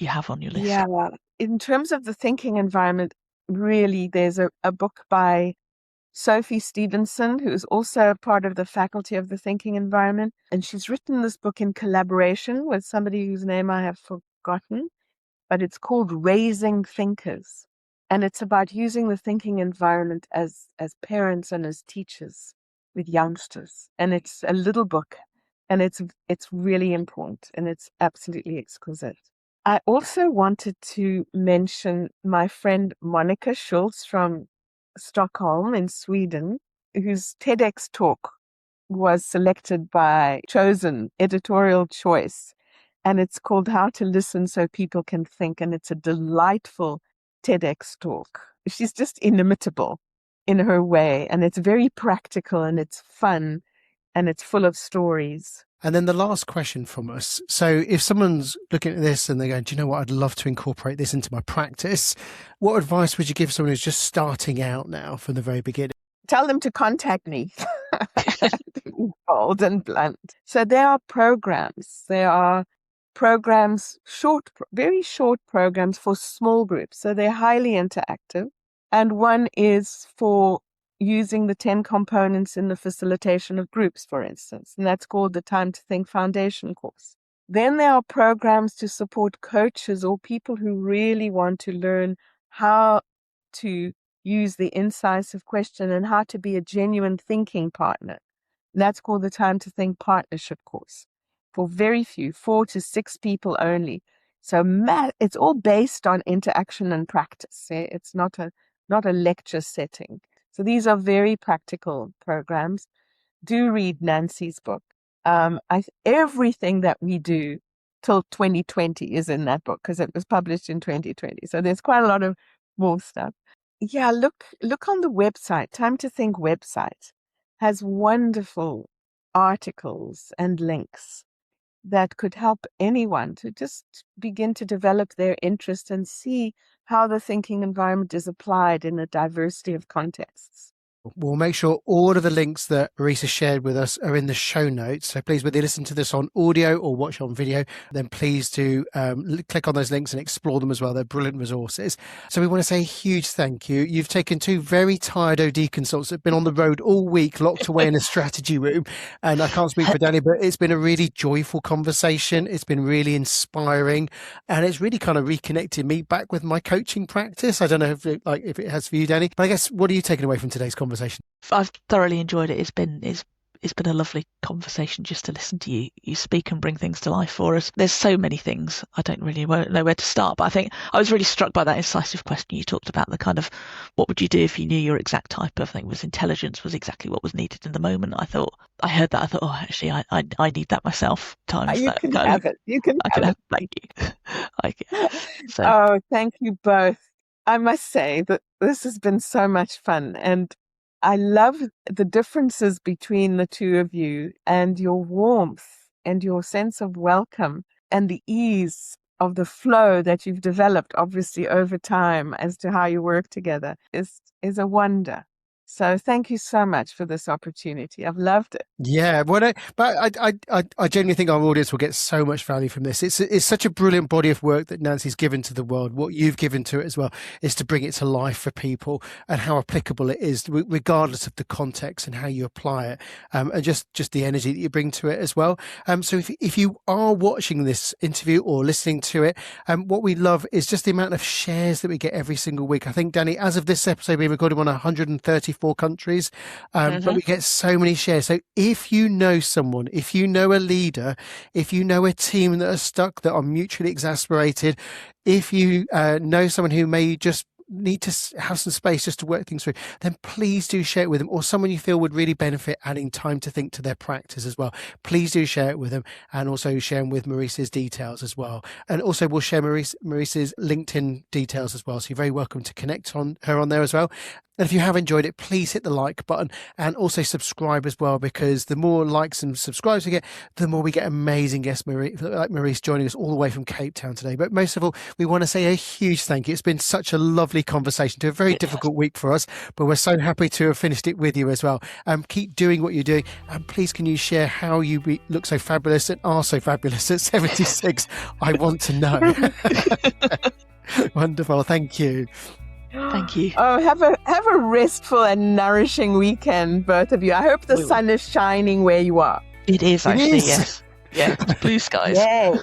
S2: have on your list.
S3: Yeah, in terms of the thinking environment, really, there's a book by Sophie Stevenson, who is also part of the faculty of the thinking environment. And she's written this book in collaboration with somebody whose name I have forgotten, but it's called Raising Thinkers. And it's about using the thinking environment as parents and as teachers with youngsters. And it's a little book, and it's really important, and it's absolutely exquisite. I also wanted to mention my friend Monica Schultz from Stockholm in Sweden, whose TEDx talk was selected by chosen editorial choice, and it's called How to Listen So People Can Think, and it's a delightful TEDx talk. She's just inimitable in her way, and it's very practical, and it's fun, and it's full of stories.
S1: And then the last question from us. So if someone's looking at this and they're going, do you know what, I'd love to incorporate this into my practice, what advice would you give someone who's just starting out now from the very beginning?
S3: Tell them to contact me. Bold and blunt. So there are programs. There are programs, very short programs for small groups. So they're highly interactive. And one is for using the 10 components in the facilitation of groups, for instance. And that's called the Time to Think Foundation course. Then there are programs to support coaches or people who really want to learn how to use the incisive question and how to be a genuine thinking partner. And that's called the Time to Think Partnership course. For very few, 4 to 6 people only. So it's all based on interaction and practice. It's not a lecture setting. So these are very practical programs. Do read Nancy's book. Everything that we do till 2020 is in that book because it was published in 2020. So there's quite a lot of more stuff. Yeah, look on the website. Time to Think website has wonderful articles and links that could help anyone to just begin to develop their interest and see how the thinking environment is applied in a diversity of contexts.
S1: We'll make sure all of the links that Maryse shared with us are in the show notes. So please, whether you listen to this on audio or watch on video, then please do click on those links and explore them as well. They're brilliant resources. So we want to say a huge thank you. You've taken 2 very tired OD consultants that have been on the road all week, locked away in a strategy room. And I can't speak for Dani, but it's been a really joyful conversation. It's been really inspiring. And it's really kind of reconnected me back with my coaching practice. I don't know if it has for you, Dani. But I guess, what are you taking away from today's conversation?
S2: I've thoroughly enjoyed it. It's been a lovely conversation just to listen to you speak and bring things to life for us. There's so many things. I don't really know where to start, but I think I was really struck by that incisive question you talked about, the kind of what would you do if you knew your exact type of thing was intelligence was exactly what was needed in the moment. I heard that. I thought, oh, actually, I need that myself.
S3: You can have it. You can have it.
S2: Thank you.
S3: Oh, thank you both. I must say that this has been so much fun, and I love the differences between the two of you and your warmth and your sense of welcome and the ease of the flow that you've developed, obviously, over time as to how you work together is a wonder. So thank you so much for this opportunity. I've loved it.
S1: Yeah, but I genuinely think our audience will get so much value from this. It's such a brilliant body of work that Nancy's given to the world. What you've given to it as well is to bring it to life for people and how applicable it is, regardless of the context and how you apply it, and just the energy that you bring to it as well. So if you are watching this interview or listening to it, what we love is just the amount of shares that we get every single week. I think, Dani, as of this episode, we recorded on 134 countries, but we get so many shares. So if you know someone, if you know a leader, if you know a team that are stuck, that are mutually exasperated, if you know someone who may just need to have some space just to work things through, then please do share it with them, or someone you feel would really benefit adding time to think to their practice as well. Please do share it with them, and also share them with Maryse's details as well. And also we'll share Maryse's LinkedIn details as well. So you're very welcome to connect on her on there as well. And if you have enjoyed it, please hit the like button and also subscribe as well, because the more likes and subscribes we get, the more we get amazing guests like Maryse joining us all the way from Cape Town today. But most of all, we want to say a huge thank you. It's been such a lovely conversation, to a very difficult week for us, but we're so happy to have finished it with you as well. Keep doing what you're doing. And please, can you share how you look so fabulous and are so fabulous at 76? I want to know. Wonderful. Thank you.
S2: Thank you.
S3: Oh, have a restful and nourishing weekend, both of you. I hope the sun is shining where you are.
S2: It is, actually, yes. Yeah, blue skies.
S3: Yay.